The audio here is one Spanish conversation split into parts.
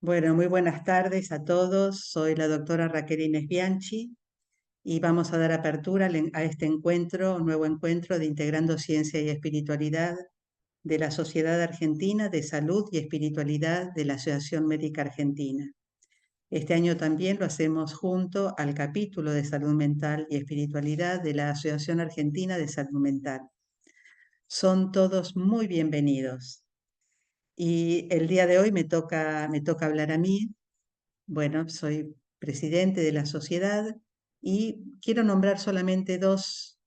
Bueno, muy buenas tardes a todos. Soy la doctora Raquel Inés Bianchi y vamos a dar apertura a este encuentro, un nuevo encuentro de Integrando Ciencia y Espiritualidad de la Sociedad Argentina de Salud y Espiritualidad de la Asociación Médica Argentina. Este año también lo hacemos junto al capítulo de Salud Mental y Espiritualidad de la Asociación Argentina de Salud Mental. Son todos muy bienvenidos. Y el día de hoy me toca hablar a mí. Bueno, soy presidente de la sociedad y quiero nombrar solamente dos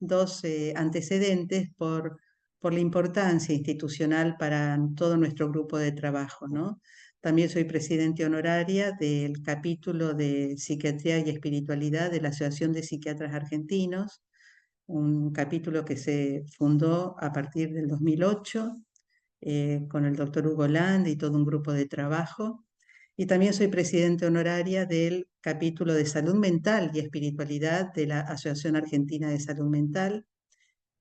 antecedentes por la importancia institucional para todo nuestro grupo de trabajo, ¿no? También soy presidente honoraria del capítulo de Psiquiatría y Espiritualidad de la Asociación de Psiquiatras Argentinos, un capítulo que se fundó a partir del 2008 con el doctor Hugo Land y todo un grupo de trabajo. Y también soy presidente honoraria del capítulo de Salud Mental y Espiritualidad de la Asociación Argentina de Salud Mental,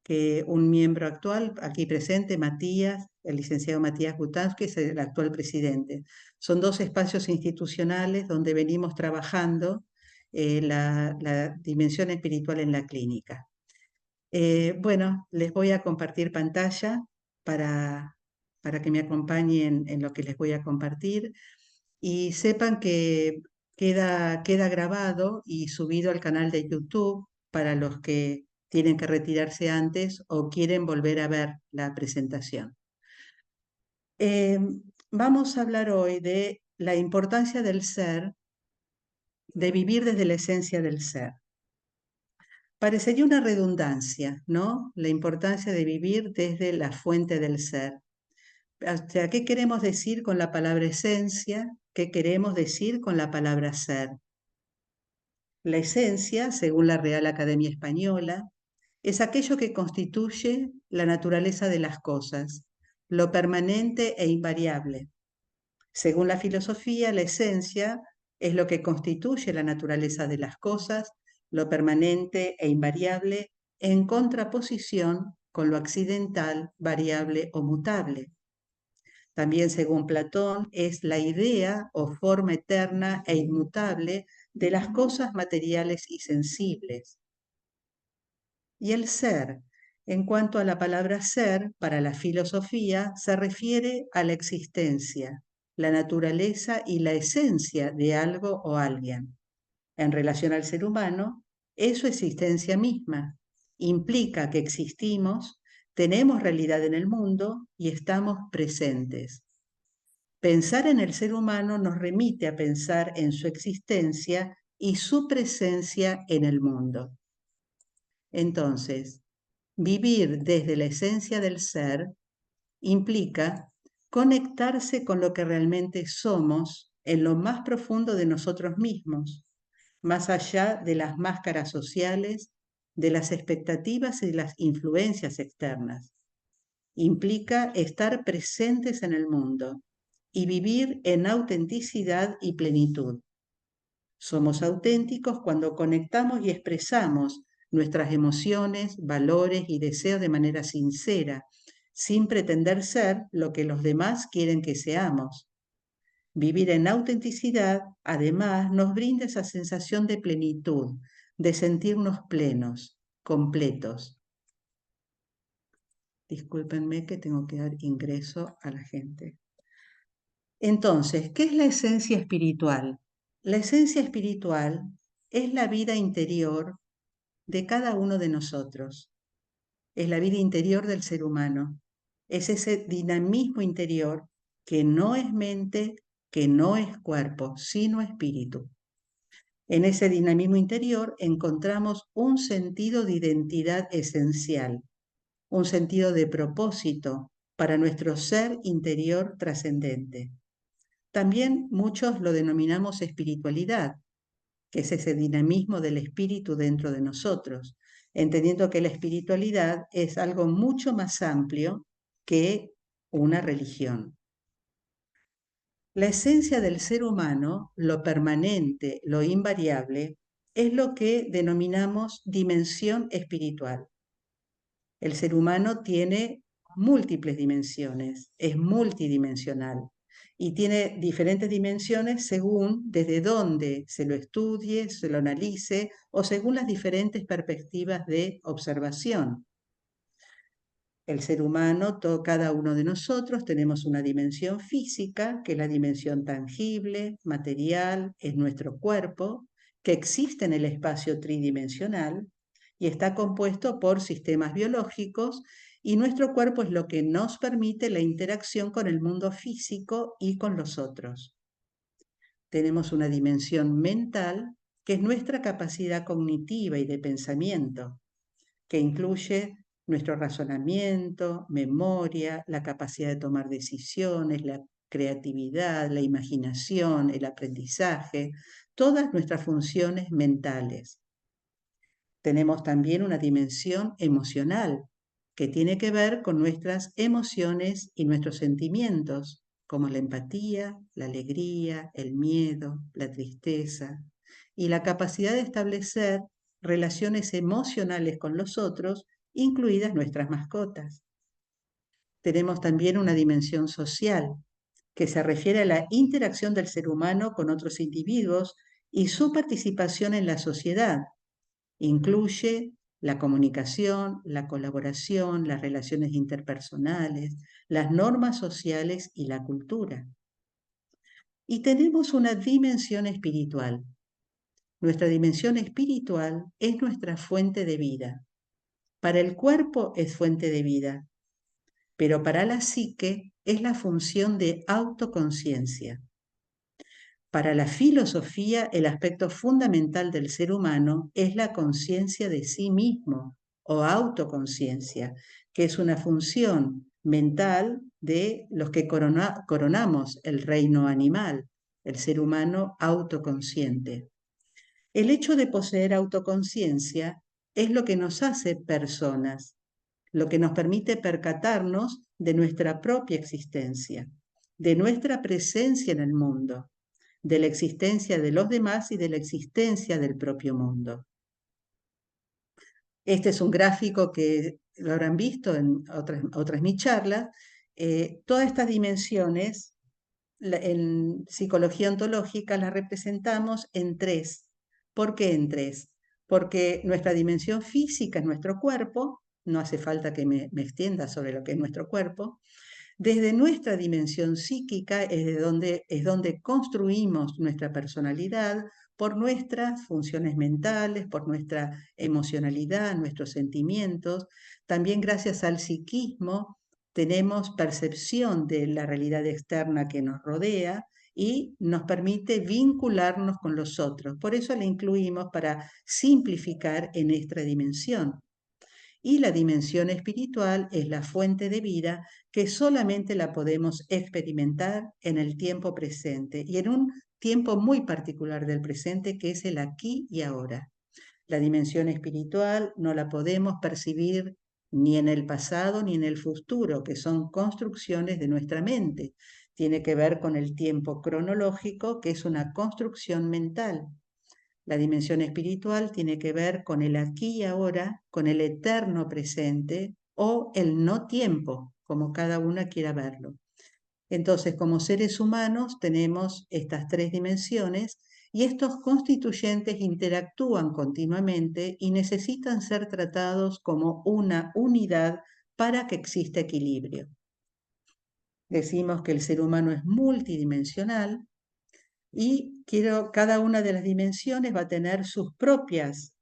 que un miembro actual, aquí presente, Matías, el licenciado Matías Gutansky, es el actual presidente. Son dos espacios institucionales donde venimos trabajando la dimensión espiritual en la clínica. Bueno, les voy a compartir pantalla para, para que me acompañen en lo que les voy a compartir y sepan que queda grabado y subido al canal de YouTube para los que tienen que retirarse antes o quieren volver a ver la presentación. Eh, Vamos a hablar hoy de la importancia del ser, de vivir desde la esencia del ser. Parecería una redundancia, ¿no? La importancia de vivir desde la fuente del ser. O sea, ¿qué queremos decir con la palabra esencia? ¿Qué queremos decir con la palabra ser? La esencia, según la Real Academia Española, es aquello que constituye la naturaleza de las cosas, lo permanente e invariable. Según la filosofía, la esencia es lo que constituye la naturaleza de las cosas, lo permanente e invariable, en contraposición con lo accidental, variable o mutable. También, según Platón, es la idea o forma eterna e inmutable de las cosas materiales y sensibles. Y el ser, en cuanto a la palabra ser, para la filosofía, se refiere a la existencia, la naturaleza y la esencia de algo o alguien. En relación al ser humano, es su existencia misma. Implica que existimos, tenemos realidad en el mundo y estamos presentes. Pensar en el ser humano nos remite a pensar en su existencia y su presencia en el mundo. Entonces, vivir desde la esencia del ser implica conectarse con lo que realmente somos en lo más profundo de nosotros mismos, más allá de las máscaras sociales, de las expectativas y de las influencias externas. Implica estar presentes en el mundo y vivir en autenticidad y plenitud. Somos auténticos cuando conectamos y expresamos nuestras emociones, valores y deseos de manera sincera, sin pretender ser lo que los demás quieren que seamos. Vivir en autenticidad, además, nos brinda esa sensación de plenitud, de sentirnos plenos, completos. Discúlpenme que tengo que dar ingreso a la gente. Entonces, ¿qué es la esencia espiritual? La esencia espiritual es la vida interior de cada uno de nosotros. Es la vida interior del ser humano. Es ese dinamismo interior que no es mente, que no es cuerpo, sino espíritu. En ese dinamismo interior encontramos un sentido de identidad esencial, un sentido de propósito para nuestro ser interior trascendente. También muchos lo denominamos espiritualidad, que es ese dinamismo del espíritu dentro de nosotros, entendiendo que la espiritualidad es algo mucho más amplio que una religión. La esencia del ser humano, lo permanente, lo invariable, es lo que denominamos dimensión espiritual. El ser humano tiene múltiples dimensiones, es multidimensional y tiene diferentes dimensiones según desde dónde se lo estudie, se lo analice o según las diferentes perspectivas de observación. El ser humano, cada uno de nosotros, tenemos una dimensión física, que es la dimensión tangible, material, es nuestro cuerpo, que existe en el espacio tridimensional y está compuesto por sistemas biológicos, y nuestro cuerpo es lo que nos permite la interacción con el mundo físico y con los otros. Tenemos una dimensión mental, que es nuestra capacidad cognitiva y de pensamiento, que incluye nuestro razonamiento, memoria, la capacidad de tomar decisiones, la creatividad, la imaginación, el aprendizaje, todas nuestras funciones mentales. Tenemos también una dimensión emocional, que tiene que ver con nuestras emociones y nuestros sentimientos, como la empatía, la alegría, el miedo, la tristeza, y la capacidad de establecer relaciones emocionales con los otros, incluidas nuestras mascotas. Tenemos también una dimensión social, que se refiere a la interacción del ser humano con otros individuos y su participación en la sociedad. Incluye la comunicación, la colaboración, las relaciones interpersonales, las normas sociales y la cultura. Y tenemos una dimensión espiritual. Nuestra dimensión espiritual es nuestra fuente de vida. Para el cuerpo es fuente de vida, pero para la psique es la función de autoconciencia. Para la filosofía, el aspecto fundamental del ser humano es la conciencia de sí mismo o autoconciencia, que es una función mental de los que coronamos el reino animal, el ser humano autoconsciente. El hecho de poseer autoconciencia es lo que nos hace personas, lo que nos permite percatarnos de nuestra propia existencia, de nuestra presencia en el mundo, de la existencia de los demás y de la existencia del propio mundo. Este es un gráfico que lo habrán visto en otras mis charlas. Todas estas dimensiones en psicología ontológica las representamos en tres. ¿Por qué en tres? Porque nuestra dimensión física es nuestro cuerpo, no hace falta que me extienda sobre lo que es nuestro cuerpo. Desde nuestra dimensión psíquica es donde construimos nuestra personalidad por nuestras funciones mentales, por nuestra emocionalidad, nuestros sentimientos. También gracias al psiquismo tenemos percepción de la realidad externa que nos rodea y nos permite vincularnos con los otros. Por eso la incluimos para simplificar en esta dimensión. Y la dimensión espiritual es la fuente de vida que solamente la podemos experimentar en el tiempo presente y en un tiempo muy particular del presente, que es el aquí y ahora. La dimensión espiritual no la podemos percibir ni en el pasado ni en el futuro, que son construcciones de nuestra mente. Tiene que ver con el tiempo cronológico, que es una construcción mental. La dimensión espiritual tiene que ver con el aquí y ahora, con el eterno presente o el no tiempo, como cada una quiera verlo. Entonces, como seres humanos tenemos estas tres dimensiones y estos constituyentes interactúan continuamente y necesitan ser tratados como una unidad para que exista equilibrio. Decimos que el ser humano es multidimensional y cada una de las dimensiones va a tener sus propias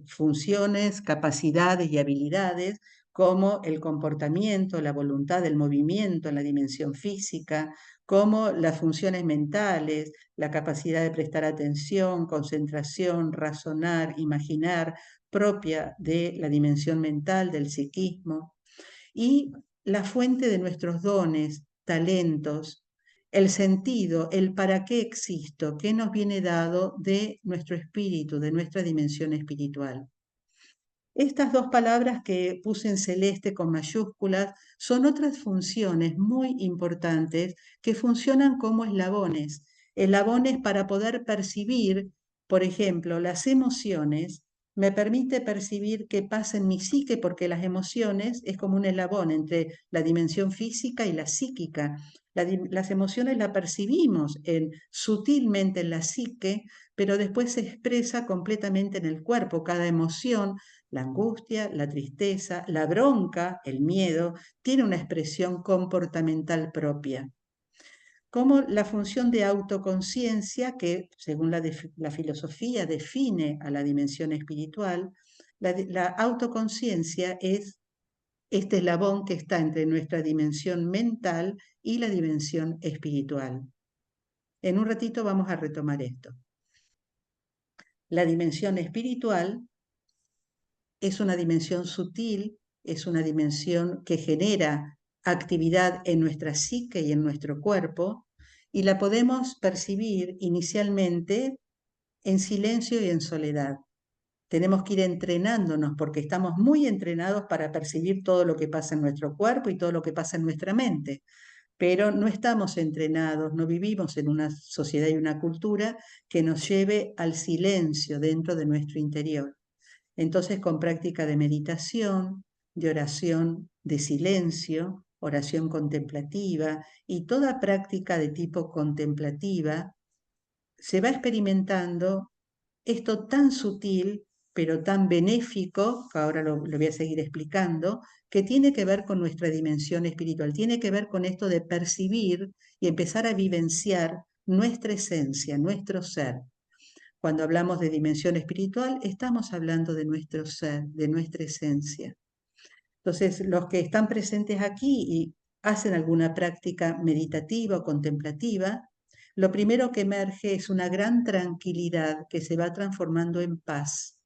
funciones, capacidades y habilidades, como el comportamiento, la voluntad, el movimiento en la dimensión física, como las funciones mentales, la capacidad de prestar atención, concentración, razonar, imaginar, propia de la dimensión mental, del psiquismo, y la fuente de nuestros dones, talentos, el sentido, el para qué existo, qué nos viene dado de nuestro espíritu, de nuestra dimensión espiritual. Estas dos palabras que puse en celeste con mayúsculas son otras funciones muy importantes que funcionan como eslabones para poder percibir, por ejemplo, las emociones me permite percibir qué pasa en mi psique, porque las emociones es como un eslabón entre la dimensión física y la psíquica. Las emociones las percibimos sutilmente en la psique, pero después se expresa completamente en el cuerpo. Cada emoción, la angustia, la tristeza, la bronca, el miedo, tiene una expresión comportamental propia. Como la función de autoconciencia, que según la filosofía define a la dimensión espiritual, la autoconciencia es este eslabón que está entre nuestra dimensión mental y la dimensión espiritual. En un ratito vamos a retomar esto. La dimensión espiritual es una dimensión sutil, es una dimensión que genera actividad en nuestra psique y en nuestro cuerpo, y la podemos percibir inicialmente en silencio y en soledad. Tenemos que ir entrenándonos porque estamos muy entrenados para percibir todo lo que pasa en nuestro cuerpo y todo lo que pasa en nuestra mente, pero no estamos entrenados, no vivimos en una sociedad y una cultura que nos lleve al silencio dentro de nuestro interior. Entonces, con práctica de meditación, de oración de silencio, oración contemplativa y toda práctica de tipo contemplativa, se va experimentando esto tan sutil, pero tan benéfico, que ahora lo voy a seguir explicando, que tiene que ver con nuestra dimensión espiritual, tiene que ver con esto de percibir y empezar a vivenciar nuestra esencia, nuestro ser. Cuando hablamos de dimensión espiritual, estamos hablando de nuestro ser, de nuestra esencia. Entonces, los que están presentes aquí y hacen alguna práctica meditativa o contemplativa, lo primero que emerge es una gran tranquilidad que se va transformando en paz.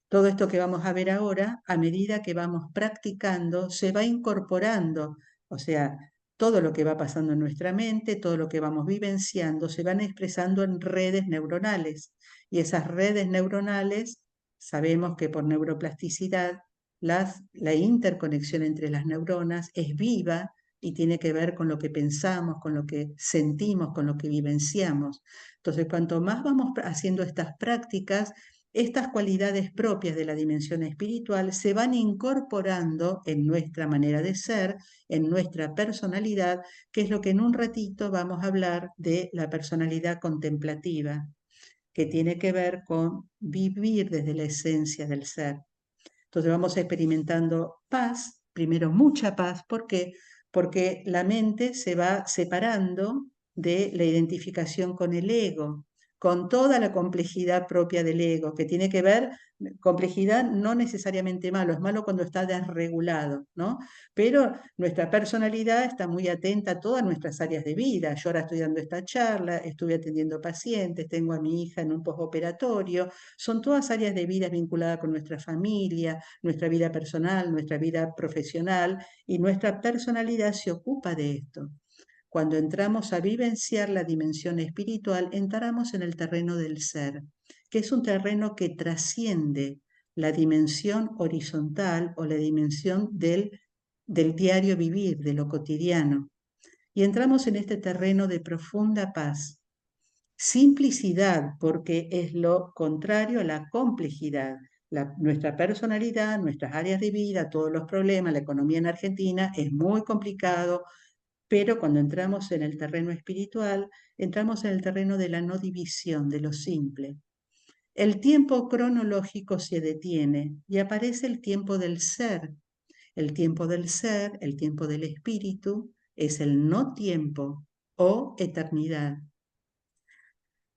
Todo esto que vamos a ver ahora, a medida que vamos practicando, se va incorporando, o sea, todo lo que va pasando en nuestra mente, todo lo que vamos vivenciando, se van expresando en redes neuronales. Y esas redes neuronales, sabemos que por neuroplasticidad, la interconexión entre las neuronas es viva y tiene que ver con lo que pensamos, con lo que sentimos, con lo que vivenciamos. Entonces, cuanto más vamos haciendo estas prácticas, estas cualidades propias de la dimensión espiritual se van incorporando en nuestra manera de ser, en nuestra personalidad, que es lo que en un ratito vamos a hablar de la personalidad contemplativa, que tiene que ver con vivir desde la esencia del ser. Entonces vamos experimentando paz, primero mucha paz, ¿por qué? Porque la mente se va separando de la identificación con el ego, con toda la complejidad propia del ego, que tiene que ver, complejidad no necesariamente malo, es malo cuando está desregulado, ¿no? Pero nuestra personalidad está muy atenta a todas nuestras áreas de vida. Yo ahora estoy dando esta charla, estuve atendiendo pacientes, tengo a mi hija en un postoperatorio, son todas áreas de vida vinculadas con nuestra familia, nuestra vida personal, nuestra vida profesional, y nuestra personalidad se ocupa de esto. Cuando entramos a vivenciar la dimensión espiritual, entramos en el terreno del ser, que es un terreno que trasciende la dimensión horizontal o la dimensión del diario vivir, de lo cotidiano. Y entramos en este terreno de profunda paz. Simplicidad, porque es lo contrario a la complejidad. Nuestra personalidad, nuestras áreas de vida, todos los problemas, la economía en Argentina es muy complicado, pero cuando entramos en el terreno espiritual, entramos en el terreno de la no división, de lo simple. El tiempo cronológico se detiene y aparece el tiempo del ser. El tiempo del ser, el tiempo del espíritu, es el no tiempo o eternidad.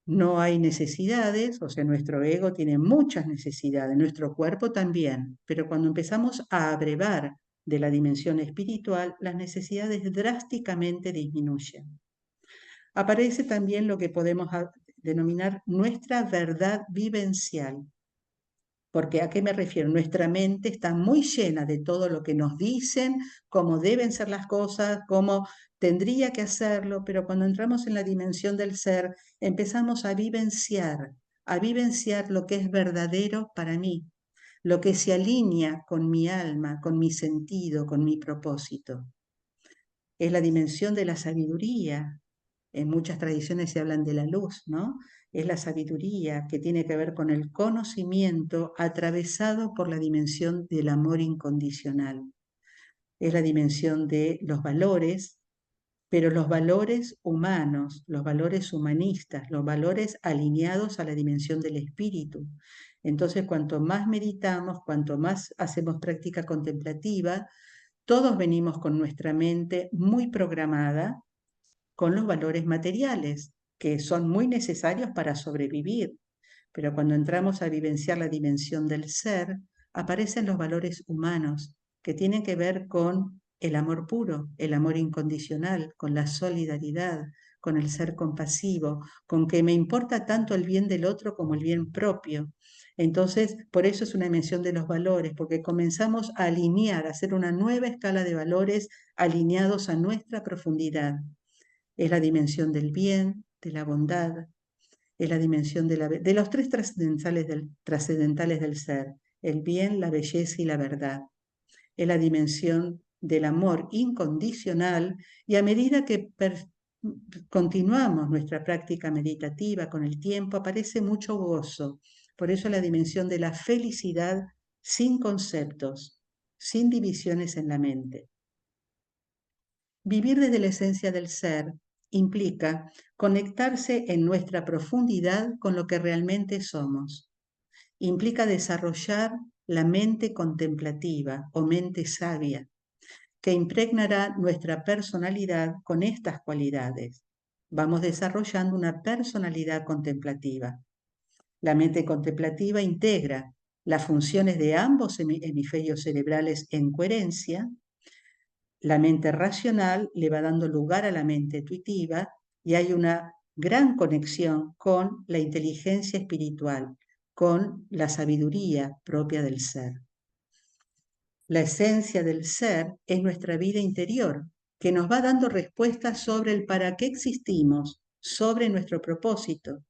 No hay necesidades, o sea, nuestro ego tiene muchas necesidades, nuestro cuerpo también, pero cuando empezamos a abrevar de la dimensión espiritual, las necesidades drásticamente disminuyen. Aparece también lo que podemos denominar nuestra verdad vivencial. Porque ¿a qué me refiero? Nuestra mente está muy llena de todo lo que nos dicen, cómo deben ser las cosas, cómo tendría que hacerlo, pero cuando entramos en la dimensión del ser, empezamos a vivenciar lo que es verdadero para mí, lo que se alinea con mi alma, con mi sentido, con mi propósito. Es la dimensión de la sabiduría, En muchas tradiciones se hablan de la luz, ¿no? Es la sabiduría que tiene que ver con el conocimiento atravesado por la dimensión del amor incondicional. Es la dimensión de los valores, pero los valores humanos, los valores humanistas, los valores alineados a la dimensión del espíritu. Entonces, cuanto más meditamos, cuanto más hacemos práctica contemplativa, todos venimos con nuestra mente muy programada con los valores materiales, que son muy necesarios para sobrevivir. Pero cuando entramos a vivenciar la dimensión del ser, aparecen los valores humanos, que tienen que ver con el amor puro, el amor incondicional, con la solidaridad, con el ser compasivo, con que me importa tanto el bien del otro como el bien propio. Entonces, por eso es una dimensión de los valores, porque comenzamos a alinear, a hacer una nueva escala de valores alineados a nuestra profundidad. Es la dimensión del bien, de la bondad, es la dimensión de los tres trascendentales del ser, el bien, la belleza y la verdad. Es la dimensión del amor incondicional y a medida que continuamos nuestra práctica meditativa con el tiempo, aparece mucho gozo. Por eso la dimensión de la felicidad sin conceptos, sin divisiones en la mente. Vivir desde la esencia del ser implica conectarse en nuestra profundidad con lo que realmente somos. Implica desarrollar la mente contemplativa o mente sabia, que impregnará nuestra personalidad con estas cualidades. Vamos desarrollando una personalidad contemplativa. La mente contemplativa integra las funciones de ambos hemisferios cerebrales en coherencia. La mente racional le va dando lugar a la mente intuitiva y hay una gran conexión con la inteligencia espiritual, con la sabiduría propia del ser. La esencia del ser es nuestra vida interior, que nos va dando respuestas sobre el para qué existimos, sobre nuestro propósito.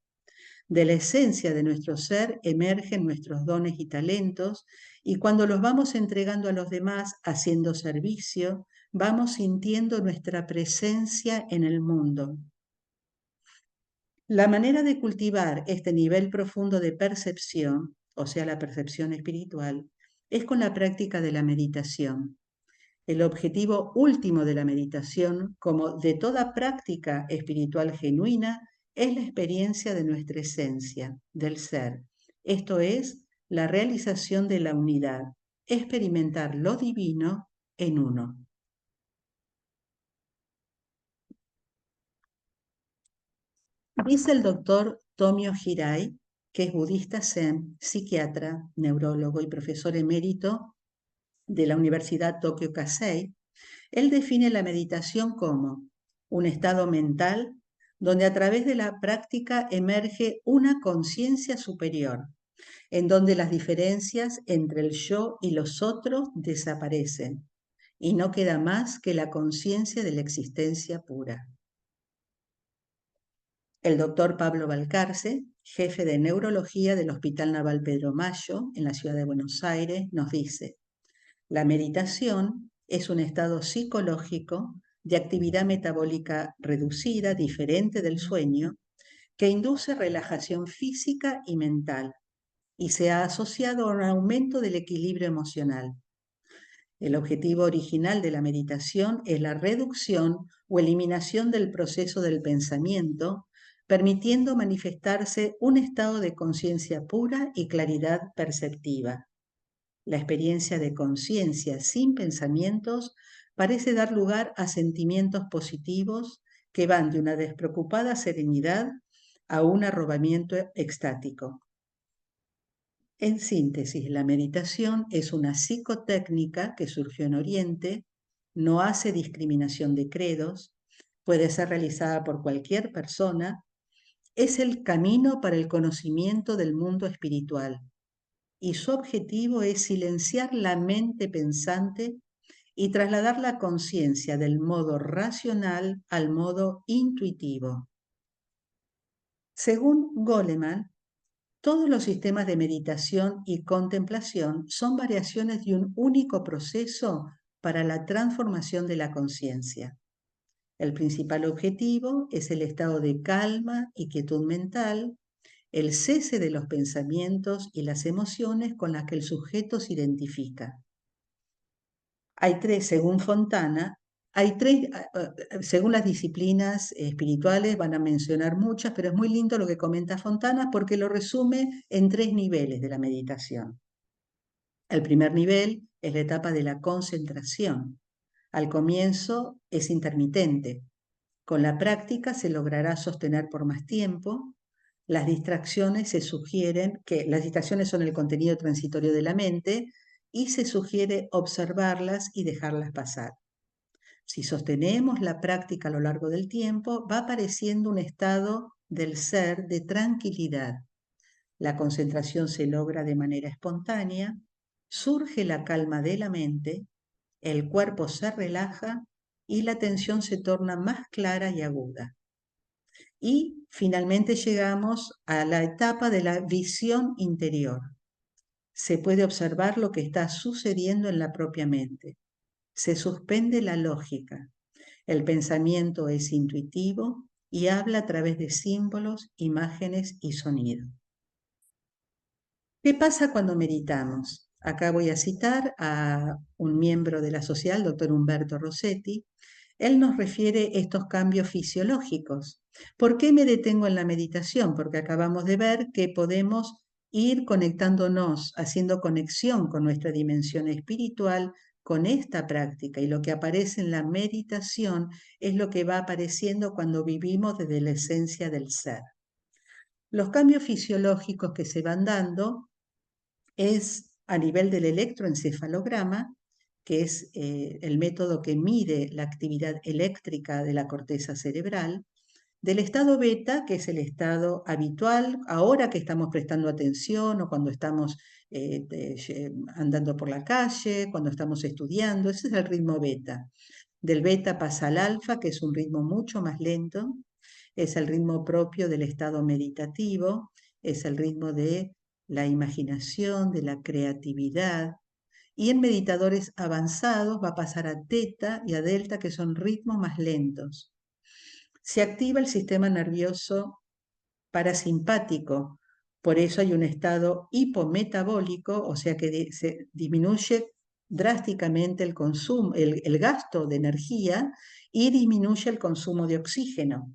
De la esencia de nuestro ser emergen nuestros dones y talentos, y cuando los vamos entregando a los demás haciendo servicio, vamos sintiendo nuestra presencia en el mundo. La manera de cultivar este nivel profundo de percepción, o sea, la percepción espiritual, es con la práctica de la meditación. El objetivo último de la meditación, como de toda práctica espiritual genuina, es la experiencia de nuestra esencia, del ser. Esto es la realización de la unidad, experimentar lo divino en uno. Dice el doctor Tomio Hirai, que es budista zen, psiquiatra, neurólogo y profesor emérito de la Universidad Tokyo Kasei. Él define la meditación como un estado mental donde a través de la práctica emerge una conciencia superior, en donde las diferencias entre el yo y los otros desaparecen y no queda más que la conciencia de la existencia pura. El doctor Pablo Balcarce, jefe de neurología del Hospital Naval Pedro Mayo en la ciudad de Buenos Aires, nos dice: la meditación es un estado psicológico de actividad metabólica reducida, diferente del sueño, que induce relajación física y mental y se ha asociado a un aumento del equilibrio emocional. El objetivo original de la meditación es la reducción o eliminación del proceso del pensamiento, permitiendo manifestarse un estado de conciencia pura y claridad perceptiva. La experiencia de conciencia sin pensamientos parece dar lugar a sentimientos positivos que van de una despreocupada serenidad a un arrobamiento extático. En síntesis, la meditación es una psicotécnica que surgió en Oriente, no hace discriminación de credos, puede ser realizada por cualquier persona, es el camino para el conocimiento del mundo espiritual y su objetivo es silenciar la mente pensante y trasladar la conciencia del modo racional al modo intuitivo. Según Goleman, todos los sistemas de meditación y contemplación son variaciones de un único proceso para la transformación de la conciencia. El principal objetivo es el estado de calma y quietud mental, el cese de los pensamientos y las emociones con las que el sujeto se identifica. Hay tres, según Fontana, según las disciplinas espirituales van a mencionar muchas, pero es muy lindo lo que comenta Fontana porque lo resume en 3 niveles de la meditación. El primer nivel es la etapa de la concentración. Al comienzo es intermitente. Con la práctica se logrará sostener por más tiempo. Las distracciones son el contenido transitorio de la mente y se sugiere observarlas y dejarlas pasar. Si sostenemos la práctica a lo largo del tiempo, va apareciendo un estado del ser de tranquilidad. La concentración se logra de manera espontánea, surge la calma de la mente, el cuerpo se relaja y la atención se torna más clara y aguda. Y finalmente llegamos a la etapa de la visión interior. Se puede observar lo que está sucediendo en la propia mente. Se suspende la lógica. El pensamiento es intuitivo y habla a través de símbolos, imágenes y sonidos. ¿Qué pasa cuando meditamos? Acá voy a citar a un miembro de la sociedad, el doctor Humberto Rossetti. Él nos refiere estos cambios fisiológicos. ¿Por qué me detengo en la meditación? Porque acabamos de ver que podemos ir conectándonos, haciendo conexión con nuestra dimensión espiritual con esta práctica. Y lo que aparece en la meditación es lo que va apareciendo cuando vivimos desde la esencia del ser. Los cambios fisiológicos que se van dando es a nivel del electroencefalograma, que es el método que mide la actividad eléctrica de la corteza cerebral, del estado beta, que es el estado habitual, ahora que estamos prestando atención o cuando estamos andando por la calle, cuando estamos estudiando, ese es el ritmo beta. Del beta pasa al alfa, que es un ritmo mucho más lento, es el ritmo propio del estado meditativo, es el ritmo de la imaginación, de la creatividad. Y en meditadores avanzados va a pasar a teta y a delta, que son ritmos más lentos. Se activa el sistema nervioso parasimpático, por eso hay un estado hipometabólico, o sea que se disminuye drásticamente el consumo, el gasto de energía y disminuye el consumo de oxígeno.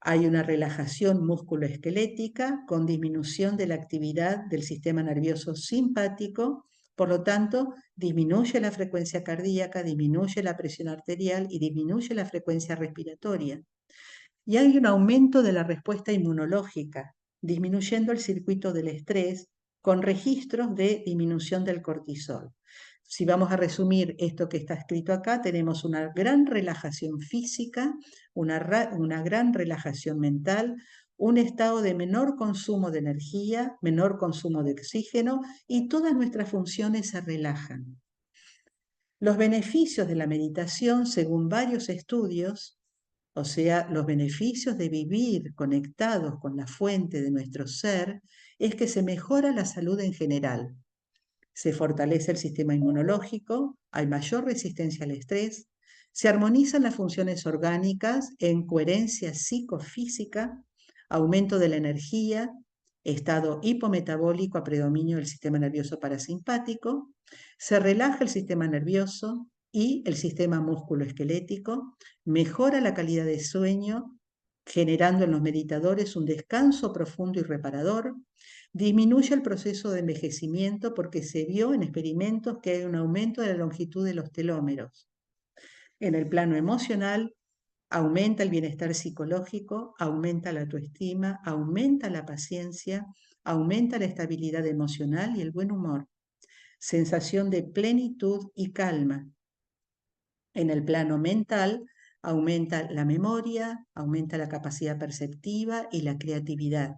Hay una relajación musculoesquelética con disminución de la actividad del sistema nervioso simpático, por lo tanto, disminuye la frecuencia cardíaca, disminuye la presión arterial y disminuye la frecuencia respiratoria. Y hay un aumento de la respuesta inmunológica, disminuyendo el circuito del estrés con registros de disminución del cortisol. Si vamos a resumir esto que está escrito acá, tenemos una gran relajación física, una gran relajación mental, un estado de menor consumo de energía, menor consumo de oxígeno y todas nuestras funciones se relajan. Los beneficios de la meditación, según varios estudios, o sea, los beneficios de vivir conectados con la fuente de nuestro ser, es que se mejora la salud en general. Se fortalece el sistema inmunológico, hay mayor resistencia al estrés, se armonizan las funciones orgánicas en coherencia psicofísica, aumento de la energía, estado hipometabólico a predominio del sistema nervioso parasimpático, se relaja el sistema nervioso y el sistema musculoesquelético, mejora la calidad de sueño, generando en los meditadores un descanso profundo y reparador, disminuye el proceso de envejecimiento porque se vio en experimentos que hay un aumento de la longitud de los telómeros. En el plano emocional, aumenta el bienestar psicológico, aumenta la autoestima, aumenta la paciencia, aumenta la estabilidad emocional y el buen humor. Sensación de plenitud y calma. En el plano mental, aumenta la memoria, aumenta la capacidad perceptiva y la creatividad.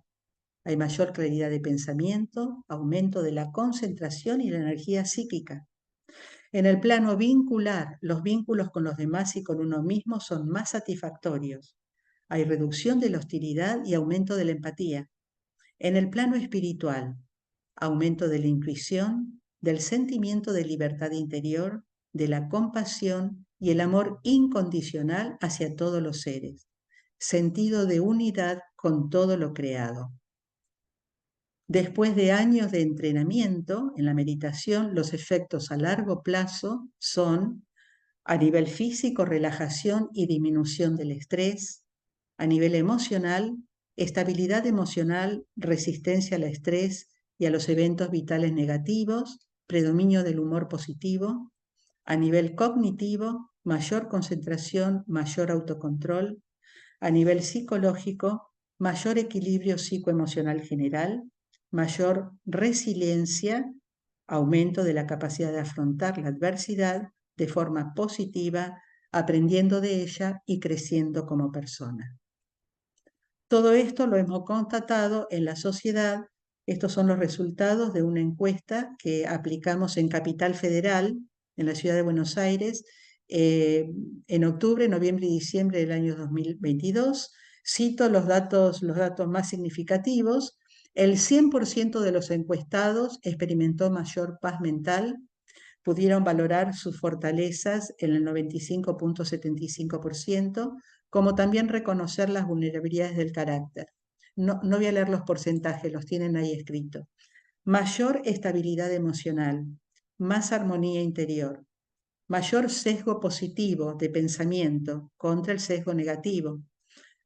Hay mayor claridad de pensamiento, aumento de la concentración y la energía psíquica. En el plano vincular, los vínculos con los demás y con uno mismo son más satisfactorios. Hay reducción de la hostilidad y aumento de la empatía. En el plano espiritual, aumento de la intuición, del sentimiento de libertad interior, de la compasión y el amor incondicional hacia todos los seres, sentido de unidad con todo lo creado. Después de años de entrenamiento en la meditación, los efectos a largo plazo son, a nivel físico, relajación y disminución del estrés; a nivel emocional, estabilidad emocional, resistencia al estrés y a los eventos vitales negativos, predominio del humor positivo; a nivel cognitivo, mayor concentración, mayor autocontrol; a nivel psicológico, mayor equilibrio psicoemocional general, mayor resiliencia, aumento de la capacidad de afrontar la adversidad de forma positiva, aprendiendo de ella y creciendo como persona. Todo esto lo hemos constatado en la sociedad. Estos son los resultados de una encuesta que aplicamos en Capital Federal, en la ciudad de Buenos Aires, en octubre, noviembre y diciembre del año 2022. Cito los datos más significativos. El 100% de los encuestados experimentó mayor paz mental, pudieron valorar sus fortalezas en el 95.75%, como también reconocer las vulnerabilidades del carácter. No voy a leer los porcentajes, los tienen ahí escritos. Mayor estabilidad emocional, más armonía interior, mayor sesgo positivo de pensamiento contra el sesgo negativo,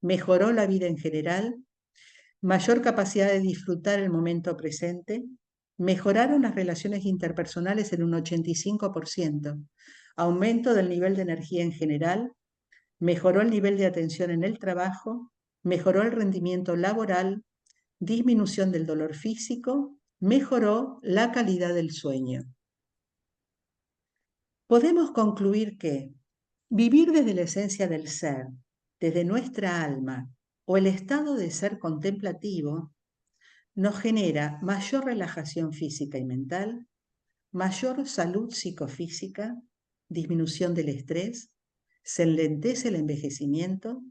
mejoró la vida en general, mayor capacidad de disfrutar el momento presente, mejoraron las relaciones interpersonales en un 85%, aumento del nivel de energía en general, mejoró el nivel de atención en el trabajo, mejoró el rendimiento laboral, disminución del dolor físico, mejoró la calidad del sueño. Podemos concluir que vivir desde la esencia del ser, desde nuestra alma o el estado de ser contemplativo, nos genera mayor relajación física y mental, mayor salud psicofísica, disminución del estrés, se enlentece el envejecimiento,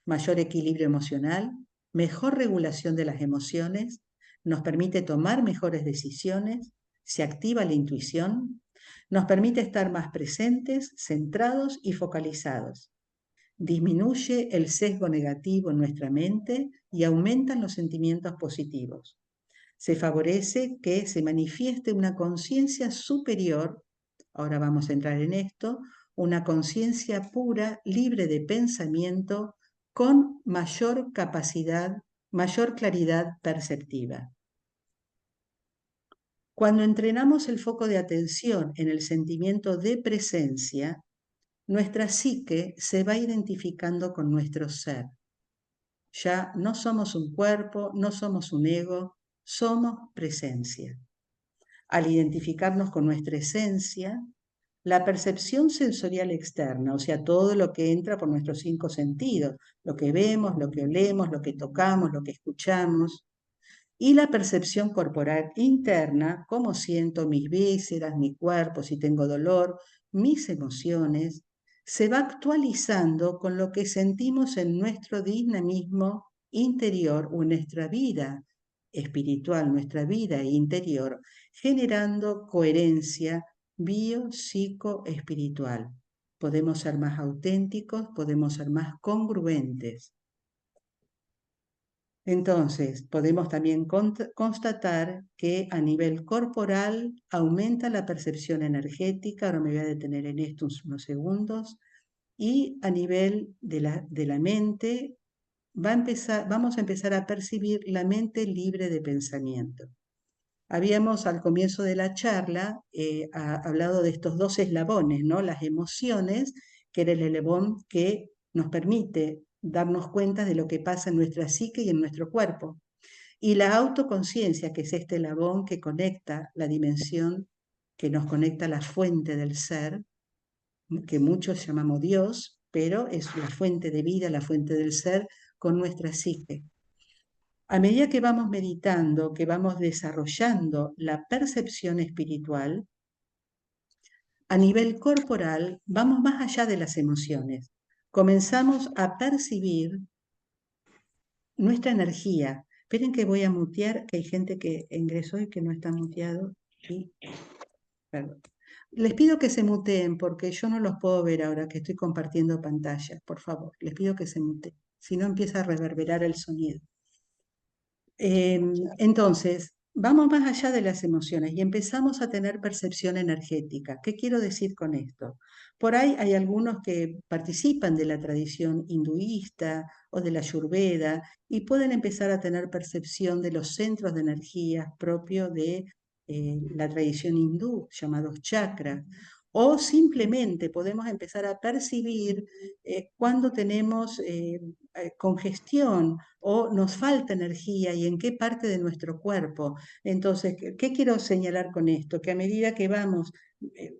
mayor equilibrio emocional, mejor regulación de las emociones, nos permite tomar mejores decisiones, se activa la intuición, nos permite estar más presentes, centrados y focalizados. Disminuye el sesgo negativo en nuestra mente y aumentan los sentimientos positivos. Se favorece que se manifieste una conciencia superior, ahora vamos a entrar en esto, una conciencia pura, libre de pensamiento, con mayor capacidad, mayor claridad perceptiva. Cuando entrenamos el foco de atención en el sentimiento de presencia, nuestra psique se va identificando con nuestro ser. Ya no somos un cuerpo, no somos un ego, somos presencia. Al identificarnos con nuestra esencia, la percepción sensorial externa, o sea, todo lo que entra por nuestros 5 sentidos, lo que vemos, lo que olemos, lo que tocamos, lo que escuchamos, y la percepción corporal interna, cómo siento mis vísceras, mi cuerpo, si tengo dolor, mis emociones, se va actualizando con lo que sentimos en nuestro dinamismo interior o en nuestra vida espiritual, nuestra vida interior, generando coherencia bio-psico-espiritual. Podemos ser más auténticos, podemos ser más congruentes. Entonces, podemos también constatar que a nivel corporal aumenta la percepción energética, ahora me voy a detener en esto unos segundos, y a nivel de la mente vamos a empezar a percibir la mente libre de pensamiento. Habíamos al comienzo de la charla hablado de estos 2 eslabones, ¿no? Las emociones, que era el eslabón que nos permite darnos cuenta de lo que pasa en nuestra psique y en nuestro cuerpo. Y la autoconciencia, que es este eslabón que conecta la dimensión, que nos conecta a la fuente del ser, que muchos llamamos Dios, pero es la fuente de vida, la fuente del ser, con nuestra psique. A medida que vamos meditando, que vamos desarrollando la percepción espiritual, a nivel corporal vamos más allá de las emociones. Comenzamos a percibir nuestra energía. Esperen que voy a mutear, que hay gente que ingresó y que no está muteado. Perdón. Les pido que se muteen porque yo no los puedo ver ahora que estoy compartiendo pantalla, por favor. Les pido que se muteen, si no empieza a reverberar el sonido. Entonces, vamos más allá de las emociones y empezamos a tener percepción energética. ¿Qué quiero decir con esto? Por ahí hay algunos que participan de la tradición hinduista o de la Ayurveda y pueden empezar a tener percepción de los centros de energía propios de la tradición hindú, llamados chakras. O simplemente podemos empezar a percibir cuando tenemos congestión o nos falta energía y en qué parte de nuestro cuerpo. Entonces, ¿qué quiero señalar con esto? Que a medida que vamos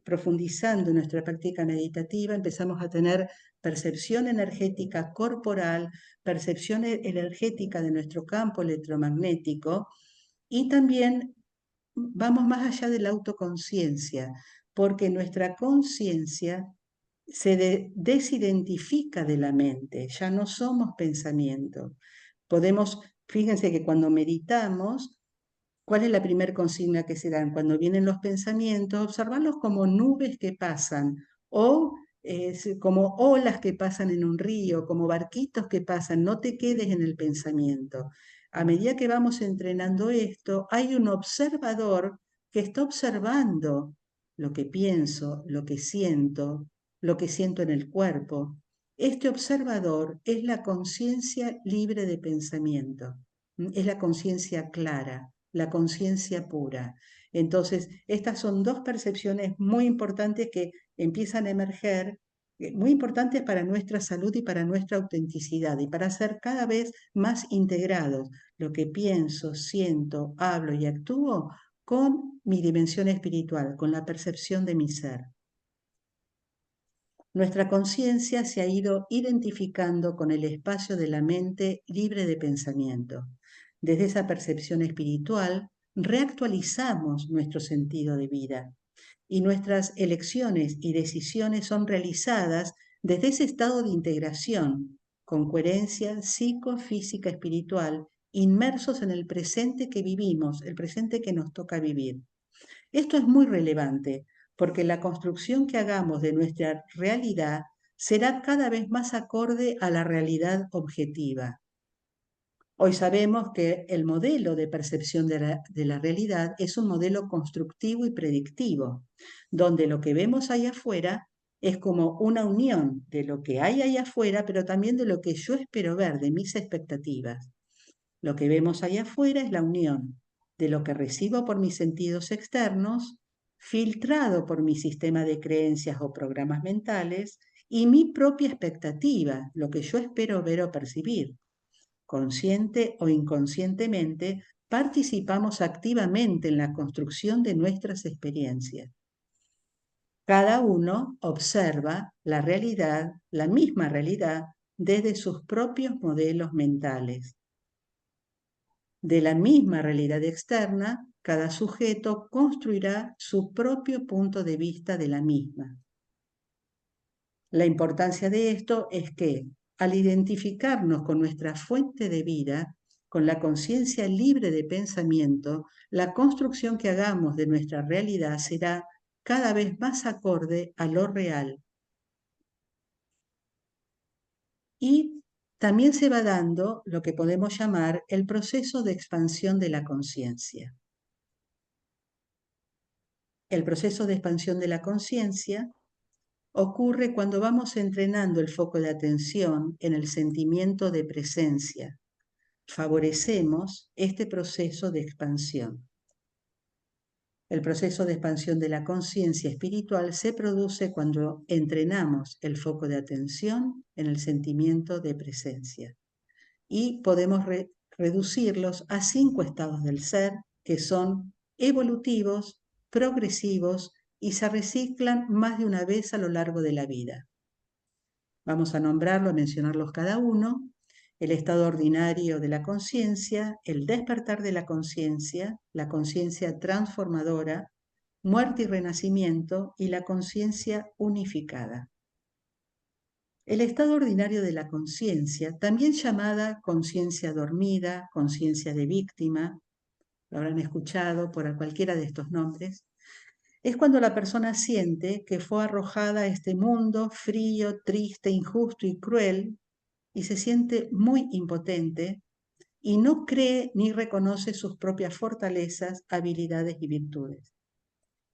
profundizando en nuestra práctica meditativa, empezamos a tener percepción energética corporal, percepción energética de nuestro campo electromagnético y también vamos más allá de la autoconciencia, porque nuestra conciencia se desidentifica de la mente, ya no somos pensamiento. Podemos, fíjense que cuando meditamos, ¿cuál es la primera consigna que se dan? Cuando vienen los pensamientos, observarlos como nubes que pasan o como olas que pasan en un río, como barquitos que pasan, no te quedes en el pensamiento. A medida que vamos entrenando esto, hay un observador que está observando lo que pienso, lo que siento en el cuerpo. Este observador es la conciencia libre de pensamiento, es la conciencia clara, la conciencia pura. Entonces, estas son dos percepciones muy importantes que empiezan a emerger, muy importantes para nuestra salud y para nuestra autenticidad y para ser cada vez más integrados, lo que pienso, siento, hablo y actúo con mi dimensión espiritual, con la percepción de mi ser. Nuestra conciencia se ha ido identificando con el espacio de la mente libre de pensamiento. Desde esa percepción espiritual, reactualizamos nuestro sentido de vida y nuestras elecciones y decisiones son realizadas desde ese estado de integración, con coherencia psicofísica espiritual, inmersos en el presente que vivimos, el presente que nos toca vivir. Esto es muy relevante porque la construcción que hagamos de nuestra realidad será cada vez más acorde a la realidad objetiva. Hoy sabemos que el modelo de percepción de la realidad es un modelo constructivo y predictivo, donde lo que vemos allá afuera es como una unión de lo que hay allá afuera, pero también de lo que yo espero ver, de mis expectativas. Lo que vemos allá afuera es la unión de lo que recibo por mis sentidos externos, filtrado por mi sistema de creencias o programas mentales, y mi propia expectativa, lo que yo espero ver o percibir. Consciente o inconscientemente, participamos activamente en la construcción de nuestras experiencias. Cada uno observa la realidad, la misma realidad, desde sus propios modelos mentales. De la misma realidad externa, cada sujeto construirá su propio punto de vista de la misma. La importancia de esto es que, al identificarnos con nuestra fuente de vida, con la conciencia libre de pensamiento, la construcción que hagamos de nuestra realidad será cada vez más acorde a lo real. Y también se va dando lo que podemos llamar el proceso de expansión de la conciencia. El proceso de expansión de la conciencia ocurre cuando vamos entrenando el foco de atención en el sentimiento de presencia. Favorecemos este proceso de expansión. El proceso de expansión de la conciencia espiritual se produce cuando entrenamos el foco de atención en el sentimiento de presencia. Y podemos reducirlos a 5 estados del ser que son evolutivos, progresivos y se reciclan más de una vez a lo largo de la vida. Vamos a nombrarlo, a mencionarlos cada uno. El estado ordinario de la conciencia, el despertar de la conciencia transformadora, muerte y renacimiento y la conciencia unificada. El estado ordinario de la conciencia, también llamada conciencia dormida, conciencia de víctima, lo habrán escuchado por cualquiera de estos nombres, Es cuando la persona siente que fue arrojada a este mundo frío, triste, injusto y cruel y se siente muy impotente y no cree ni reconoce sus propias fortalezas, habilidades y virtudes.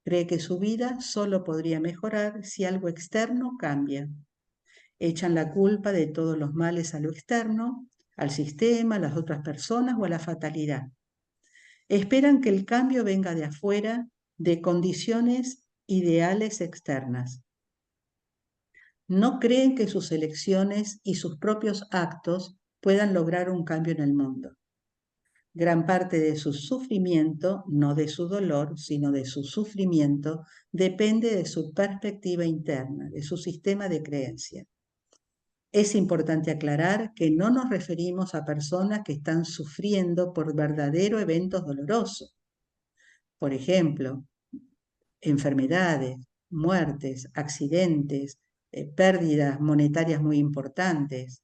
Cree que su vida solo podría mejorar si algo externo cambia. Echan la culpa de todos los males a lo externo, al sistema, a las otras personas o a la fatalidad. Esperan que el cambio venga de afuera, de condiciones ideales externas. No creen que sus elecciones y sus propios actos puedan lograr un cambio en el mundo. Gran parte de su sufrimiento, no de su dolor, sino de su sufrimiento, depende de su perspectiva interna, de su sistema de creencia. Es importante aclarar que no nos referimos a personas que están sufriendo por verdaderos eventos dolorosos. Por ejemplo, enfermedades, muertes, accidentes, pérdidas monetarias muy importantes.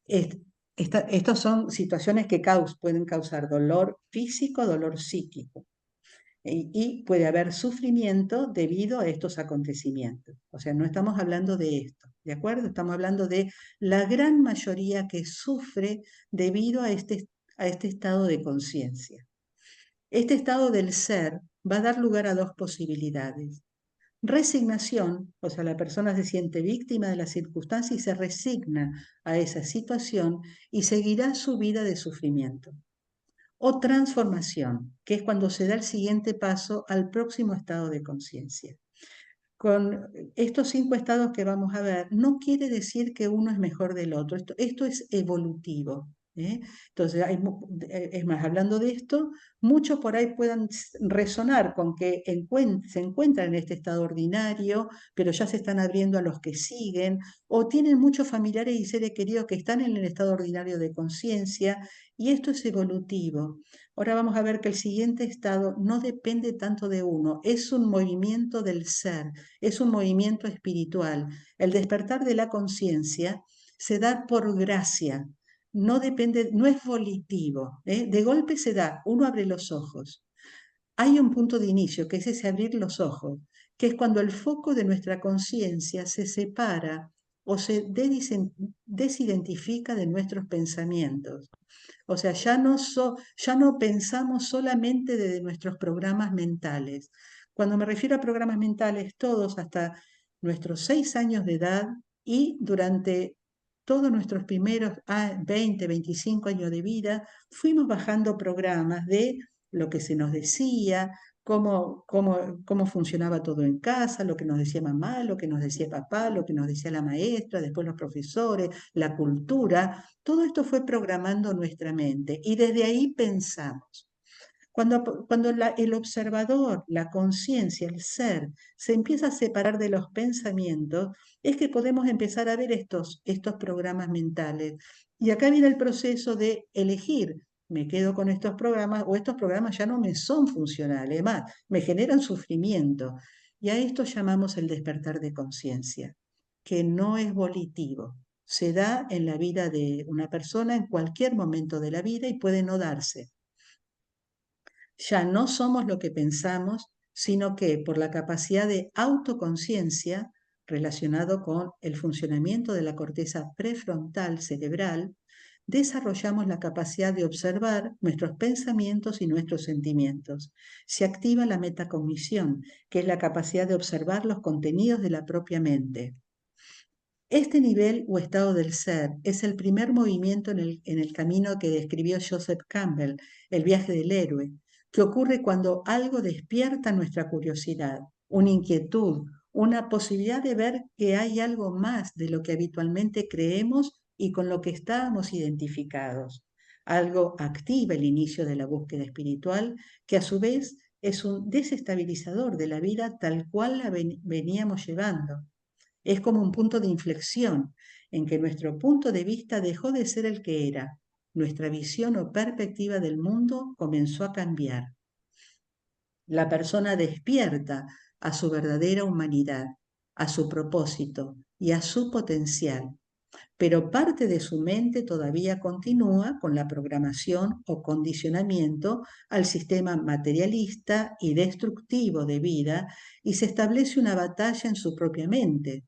Estas son situaciones que pueden causar dolor físico, dolor psíquico. Y puede haber sufrimiento debido a estos acontecimientos. O sea, no estamos hablando de esto, ¿de acuerdo? Estamos hablando de la gran mayoría que sufre debido a este estado de conciencia. Este estado del ser va a dar lugar a dos posibilidades. Resignación, o sea, la persona se siente víctima de la circunstancia y se resigna a esa situación y seguirá su vida de sufrimiento. O transformación, que es cuando se da el siguiente paso al próximo estado de conciencia. Con estos 5 estados que vamos a ver, no quiere decir que uno es mejor del otro, esto es evolutivo. Entonces, es más, hablando de esto, muchos por ahí puedan resonar con que se encuentran en este estado ordinario, pero ya se están abriendo a los que siguen, o tienen muchos familiares y seres queridos que están en el estado ordinario de conciencia, y esto es evolutivo. Ahora vamos a ver que el siguiente estado no depende tanto de uno, es un movimiento del ser, es un movimiento espiritual. El despertar de la conciencia se da por gracia, no depende, no es volitivo, de golpe se da, uno abre los ojos. Hay un punto de inicio, que es ese abrir los ojos, que es cuando el foco de nuestra conciencia se separa o se desidentifica de nuestros pensamientos. O sea, ya no pensamos solamente desde nuestros programas mentales. Cuando me refiero a programas mentales, todos hasta nuestros 6 años de edad y durante todos nuestros primeros 20, 25 años de vida, fuimos bajando programas de lo que se nos decía, cómo funcionaba todo en casa, lo que nos decía mamá, lo que nos decía papá, lo que nos decía la maestra, después los profesores, la cultura. Todo esto fue programando nuestra mente y desde ahí pensamos. Cuando el observador, la conciencia, el ser, se empieza a separar de los pensamientos, es que podemos empezar a ver estos programas mentales. Y acá viene el proceso de elegir. Me quedo con estos programas o estos programas ya no me son funcionales, además, me generan sufrimiento. Y a esto llamamos el despertar de conciencia, que no es volitivo. Se da en la vida de una persona en cualquier momento de la vida y puede no darse. Ya no somos lo que pensamos, sino que por la capacidad de autoconciencia relacionado con el funcionamiento de la corteza prefrontal cerebral, desarrollamos la capacidad de observar nuestros pensamientos y nuestros sentimientos. Se activa la metacognición, que es la capacidad de observar los contenidos de la propia mente. Este nivel o estado del ser es el primer movimiento en el camino que describió Joseph Campbell, el viaje del héroe, que ocurre cuando algo despierta nuestra curiosidad, una inquietud, una posibilidad de ver que hay algo más de lo que habitualmente creemos y con lo que estábamos identificados. Algo activa el inicio de la búsqueda espiritual, que a su vez es un desestabilizador de la vida tal cual la veníamos llevando. Es como un punto de inflexión en que nuestro punto de vista dejó de ser el que era. Nuestra visión o perspectiva del mundo comenzó a cambiar. La persona despierta a su verdadera humanidad, a su propósito y a su potencial. pero parte de su mente todavía continúa con la programación o condicionamiento al sistema materialista y destructivo de vida y se establece una batalla en su propia mente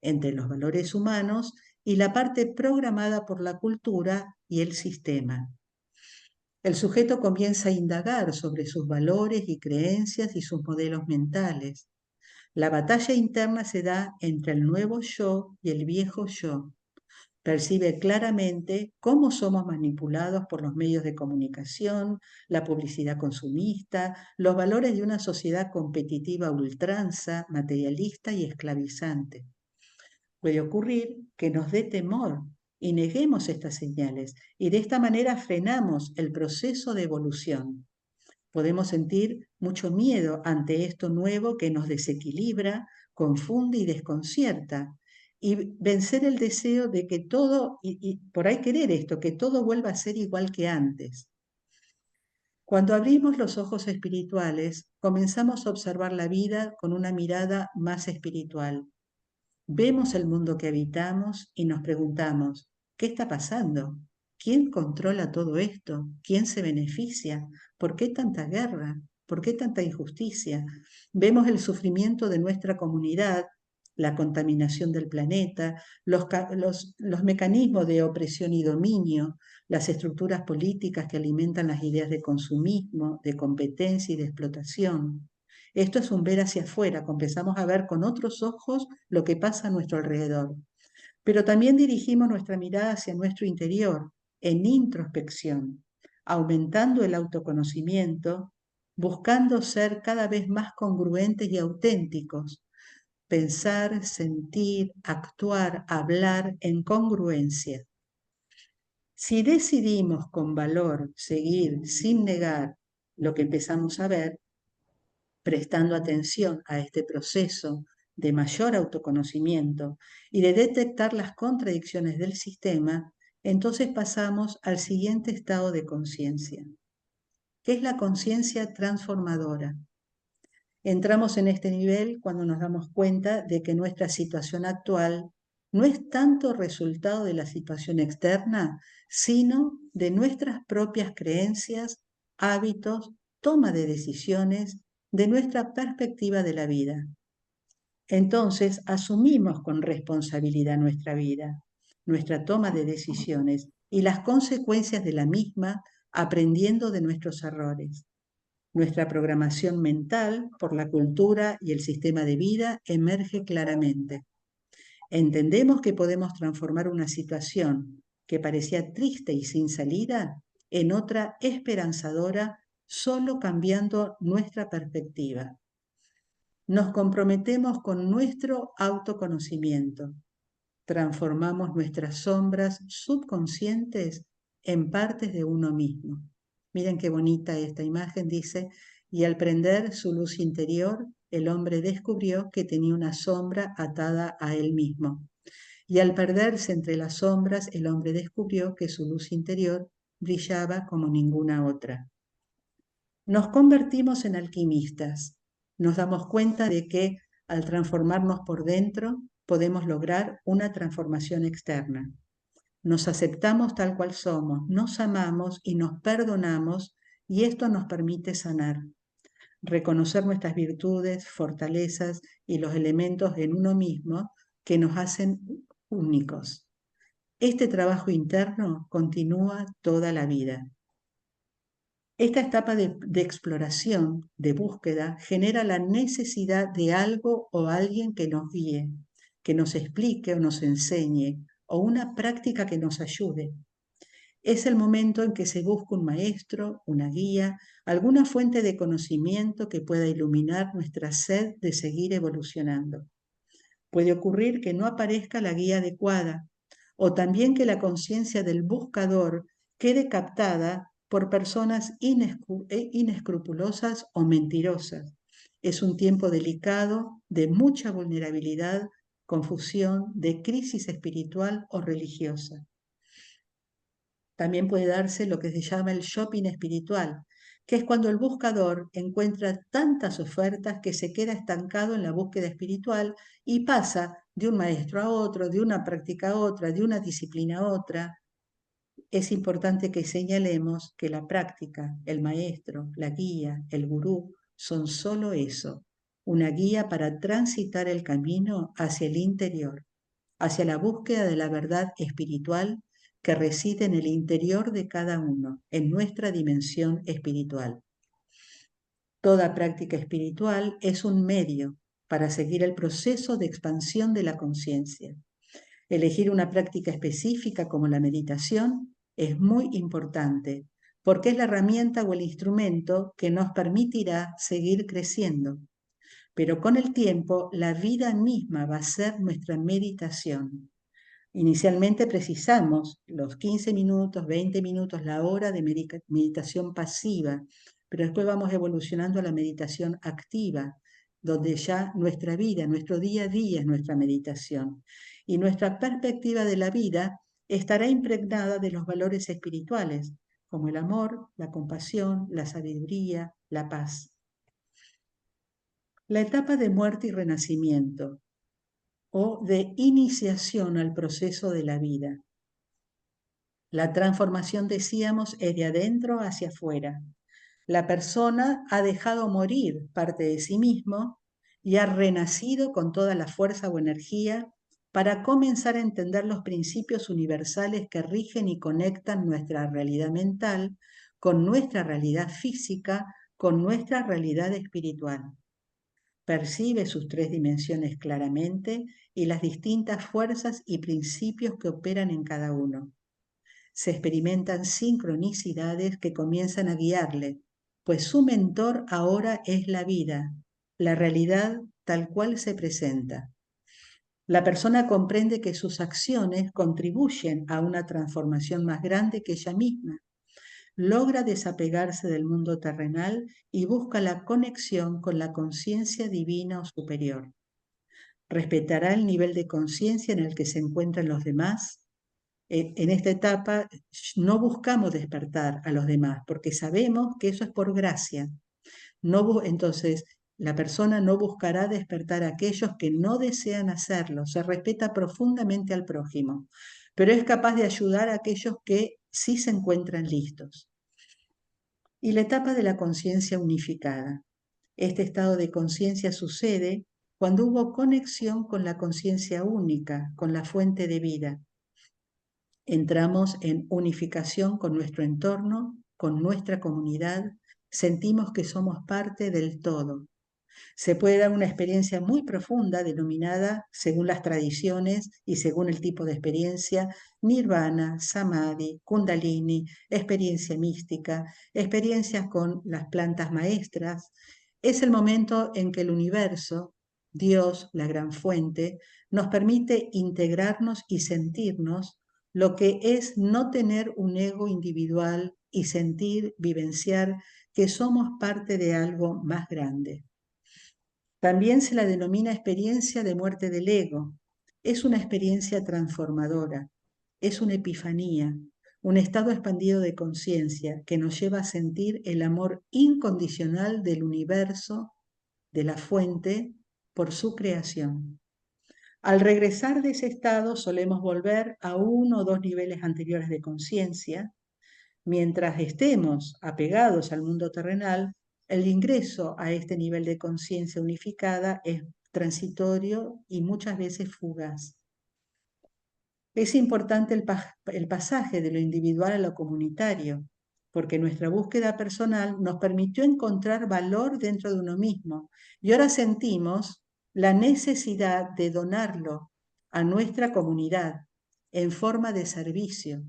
entre los valores humanos y la parte programada por la cultura y el sistema. El sujeto comienza a indagar sobre sus valores y creencias y sus modelos mentales. La batalla interna se da entre el nuevo yo y el viejo yo. Percibe claramente cómo somos manipulados por los medios de comunicación, la publicidad consumista, los valores de una sociedad competitiva a ultranza, materialista y esclavizante. Puede ocurrir que nos dé temor y neguemos estas señales y de esta manera frenamos el proceso de evolución. Podemos sentir mucho miedo ante esto nuevo que nos desequilibra, confunde y desconcierta, y vencer el deseo de que todo, y por ahí querer esto, que todo vuelva a ser igual que antes. Cuando abrimos los ojos espirituales, comenzamos a observar la vida con una mirada más espiritual. Vemos el mundo que habitamos y nos preguntamos, ¿qué está pasando? ¿Quién controla todo esto? ¿Quién se beneficia? ¿Por qué tanta guerra? ¿Por qué tanta injusticia? Vemos el sufrimiento de nuestra comunidad, la contaminación del planeta, los mecanismos de opresión y dominio, las estructuras políticas que alimentan las ideas de consumismo, de competencia y de explotación. Esto es un ver hacia afuera, comenzamos a ver con otros ojos lo que pasa a nuestro alrededor. Pero también dirigimos nuestra mirada hacia nuestro interior, en introspección, aumentando el autoconocimiento, buscando ser cada vez más congruentes y auténticos, pensar, sentir, actuar, hablar en congruencia. Si decidimos con valor seguir sin negar lo que empezamos a ver, prestando atención a este proceso de mayor autoconocimiento y de detectar las contradicciones del sistema, entonces pasamos al siguiente estado de conciencia, que es la conciencia transformadora. Entramos en este nivel cuando nos damos cuenta de que nuestra situación actual no es tanto resultado de la situación externa, sino de nuestras propias creencias, hábitos, toma de decisiones, de nuestra perspectiva de la vida. Entonces asumimos con responsabilidad nuestra vida, nuestra toma de decisiones y las consecuencias de la misma, aprendiendo de nuestros errores. Nuestra programación mental por la cultura y el sistema de vida emerge claramente. Entendemos que podemos transformar una situación que parecía triste y sin salida en otra esperanzadora solo cambiando nuestra perspectiva. Nos comprometemos con nuestro autoconocimiento. Transformamos nuestras sombras subconscientes en partes de uno mismo. Miren qué bonita esta imagen, dice, y al prender su luz interior, el hombre descubrió que tenía una sombra atada a él mismo. Y al perderse entre las sombras, el hombre descubrió que su luz interior brillaba como ninguna otra. Nos convertimos en alquimistas. Nos damos cuenta de que al transformarnos por dentro, podemos lograr una transformación externa. Nos aceptamos tal cual somos, nos amamos y nos perdonamos, y esto nos permite sanar, reconocer nuestras virtudes, fortalezas y los elementos en uno mismo que nos hacen únicos. Este trabajo interno continúa toda la vida. Esta etapa de exploración, de búsqueda, genera la necesidad de algo o alguien que nos guíe, que nos explique o nos enseñe, o una práctica que nos ayude. Es el momento en que se busca un maestro, una guía, alguna fuente de conocimiento que pueda iluminar nuestra sed de seguir evolucionando. Puede ocurrir que no aparezca la guía adecuada, o también que la conciencia del buscador quede captada por personas inescrupulosas o mentirosas. Es un tiempo delicado, de mucha vulnerabilidad, confusión, de crisis espiritual o religiosa. También puede darse lo que se llama el shopping espiritual, que es cuando el buscador encuentra tantas ofertas que se queda estancado en la búsqueda espiritual y pasa de un maestro a otro, de una práctica a otra, de una disciplina a otra. Es importante que señalemos que la práctica, el maestro, la guía, el gurú, son solo eso, una guía para transitar el camino hacia el interior, hacia la búsqueda de la verdad espiritual que reside en el interior de cada uno, en nuestra dimensión espiritual. Toda práctica espiritual es un medio para seguir el proceso de expansión de la conciencia. Elegir una práctica específica como la meditación es muy importante porque es la herramienta o el instrumento que nos permitirá seguir creciendo. Pero con el tiempo, la vida misma va a ser nuestra meditación. Inicialmente precisamos los 15 minutos, 20 minutos, la hora de meditación pasiva, pero después vamos evolucionando a la meditación activa, donde ya nuestra vida, nuestro día a día es nuestra meditación. Y nuestra perspectiva de la vida estará impregnada de los valores espirituales, como el amor, la compasión, la sabiduría, la paz. La etapa de muerte y renacimiento, o de iniciación al proceso de la vida. La transformación, decíamos, es de adentro hacia afuera. La persona ha dejado morir parte de sí mismo y ha renacido con toda la fuerza o energía para comenzar a entender los principios universales que rigen y conectan nuestra realidad mental con nuestra realidad física, con nuestra realidad espiritual. Percibe sus tres dimensiones claramente y las distintas fuerzas y principios que operan en cada uno. Se experimentan sincronicidades que comienzan a guiarle, pues su mentor ahora es la vida, la realidad tal cual se presenta. La persona comprende que sus acciones contribuyen a una transformación más grande que ella misma. Logra desapegarse del mundo terrenal y busca la conexión con la conciencia divina o superior. Respetará el nivel de conciencia en el que se encuentran los demás. En esta etapa no buscamos despertar a los demás porque sabemos que eso es por gracia. Entonces, la persona no buscará despertar a aquellos que no desean hacerlo. Se respeta profundamente al prójimo, pero es capaz de ayudar a aquellos que sí se encuentran listos. Y la etapa de la conciencia unificada. Este estado de conciencia sucede cuando hubo conexión con la conciencia única, con la fuente de vida. Entramos en unificación con nuestro entorno, con nuestra comunidad, sentimos que somos parte del todo. Se puede dar una experiencia muy profunda denominada, según las tradiciones y según el tipo de experiencia, nirvana, samadhi, kundalini, experiencia mística, experiencias con las plantas maestras. Es el momento en que el universo, Dios, la gran fuente, nos permite integrarnos y sentirnos lo que es no tener un ego individual y sentir, vivenciar que somos parte de algo más grande. También se la denomina experiencia de muerte del ego. Es una experiencia transformadora, es una epifanía, un estado expandido de conciencia que nos lleva a sentir el amor incondicional del universo, de la fuente, por su creación. Al regresar de ese estado solemos volver a uno o dos niveles anteriores de conciencia. Mientras estemos apegados al mundo terrenal, el ingreso a este nivel de conciencia unificada es transitorio y muchas veces fugaz. Es importante el pasaje de lo individual a lo comunitario, porque nuestra búsqueda personal nos permitió encontrar valor dentro de uno mismo y ahora sentimos la necesidad de donarlo a nuestra comunidad en forma de servicio.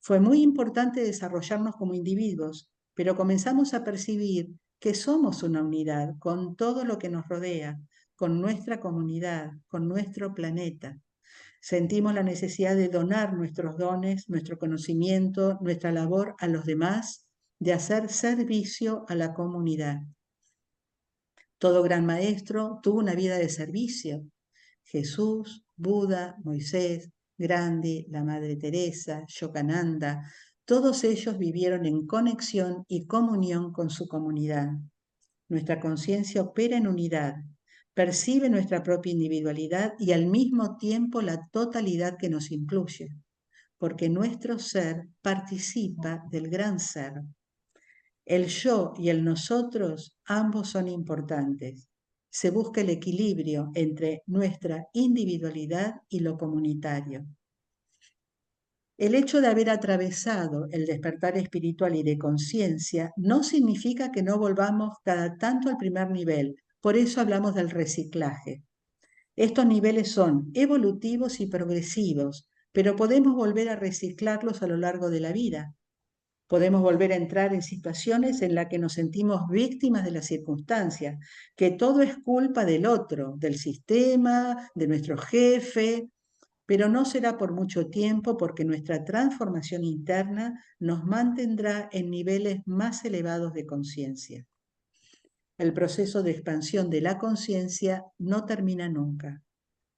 Fue muy importante desarrollarnos como individuos, pero comenzamos a percibir que somos una unidad con todo lo que nos rodea, con nuestra comunidad, con nuestro planeta. Sentimos la necesidad de donar nuestros dones, nuestro conocimiento, nuestra labor a los demás, de hacer servicio a la comunidad. Todo gran maestro tuvo una vida de servicio. Jesús, Buda, Moisés, Gandhi, la Madre Teresa, Yogananda, todos ellos vivieron en conexión y comunión con su comunidad. Nuestra conciencia opera en unidad, percibe nuestra propia individualidad y al mismo tiempo la totalidad que nos incluye, porque nuestro ser participa del gran ser. El yo y el nosotros, ambos son importantes. Se busca el equilibrio entre nuestra individualidad y lo comunitario. El hecho de haber atravesado el despertar espiritual y de conciencia no significa que no volvamos cada tanto al primer nivel. Por eso hablamos del reciclaje. Estos niveles son evolutivos y progresivos, pero podemos volver a reciclarlos a lo largo de la vida. Podemos volver a entrar en situaciones en las que nos sentimos víctimas de las circunstancias, que todo es culpa del otro, del sistema, de nuestro jefe, pero no será por mucho tiempo porque nuestra transformación interna nos mantendrá en niveles más elevados de conciencia. El proceso de expansión de la conciencia no termina nunca.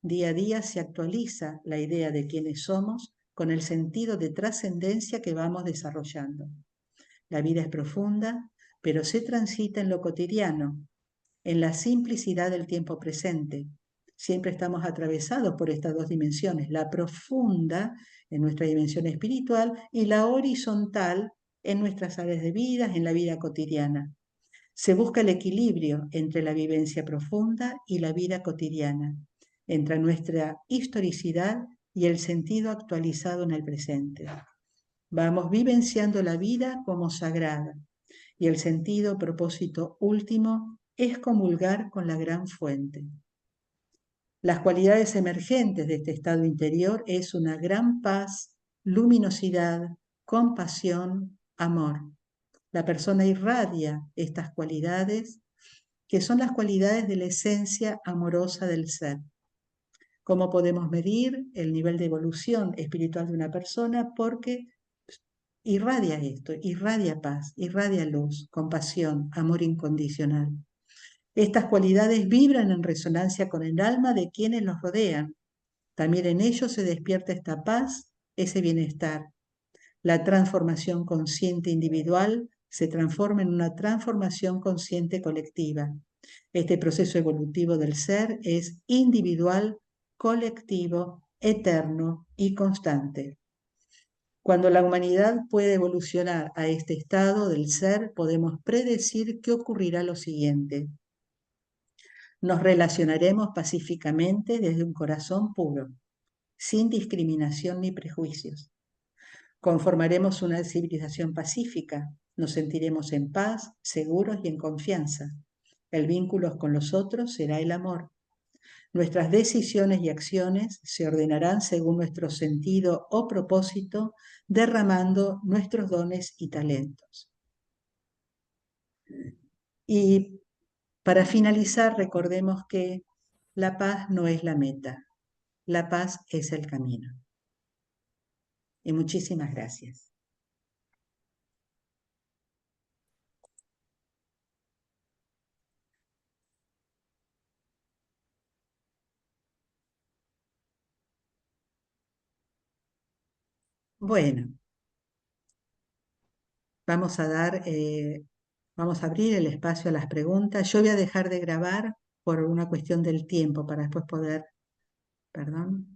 Día a día se actualiza la idea de quiénes somos con el sentido de trascendencia que vamos desarrollando. La vida es profunda, pero se transita en lo cotidiano, en la simplicidad del tiempo presente. Siempre estamos atravesados por estas dos dimensiones, la profunda en nuestra dimensión espiritual y la horizontal en nuestras áreas de vida, en la vida cotidiana. Se busca el equilibrio entre la vivencia profunda y la vida cotidiana, entre nuestra historicidad y el sentido actualizado en el presente. Vamos vivenciando la vida como sagrada y el sentido, propósito último es comulgar con la gran fuente. Las cualidades emergentes de este estado interior es una gran paz, luminosidad, compasión, amor. La persona irradia estas cualidades, que son las cualidades de la esencia amorosa del ser. ¿Cómo podemos medir el nivel de evolución espiritual de una persona? Porque irradia esto, irradia paz, irradia luz, compasión, amor incondicional. Estas cualidades vibran en resonancia con el alma de quienes los rodean. También en ellos se despierta esta paz, ese bienestar. La transformación consciente individual se transforma en una transformación consciente colectiva. Este proceso evolutivo del ser es individual, colectivo, eterno y constante. Cuando la humanidad puede evolucionar a este estado del ser, podemos predecir que ocurrirá lo siguiente. Nos relacionaremos pacíficamente desde un corazón puro, sin discriminación ni prejuicios. Conformaremos una civilización pacífica, nos sentiremos en paz, seguros y en confianza. El vínculo con los otros será el amor. Nuestras decisiones y acciones se ordenarán según nuestro sentido o propósito, derramando nuestros dones y talentos. Y para finalizar, recordemos que la paz no es la meta, la paz es el camino. Y muchísimas gracias. Bueno, vamos vamos a abrir el espacio a las preguntas. Yo voy a dejar de grabar por una cuestión del tiempo para después poder, perdón.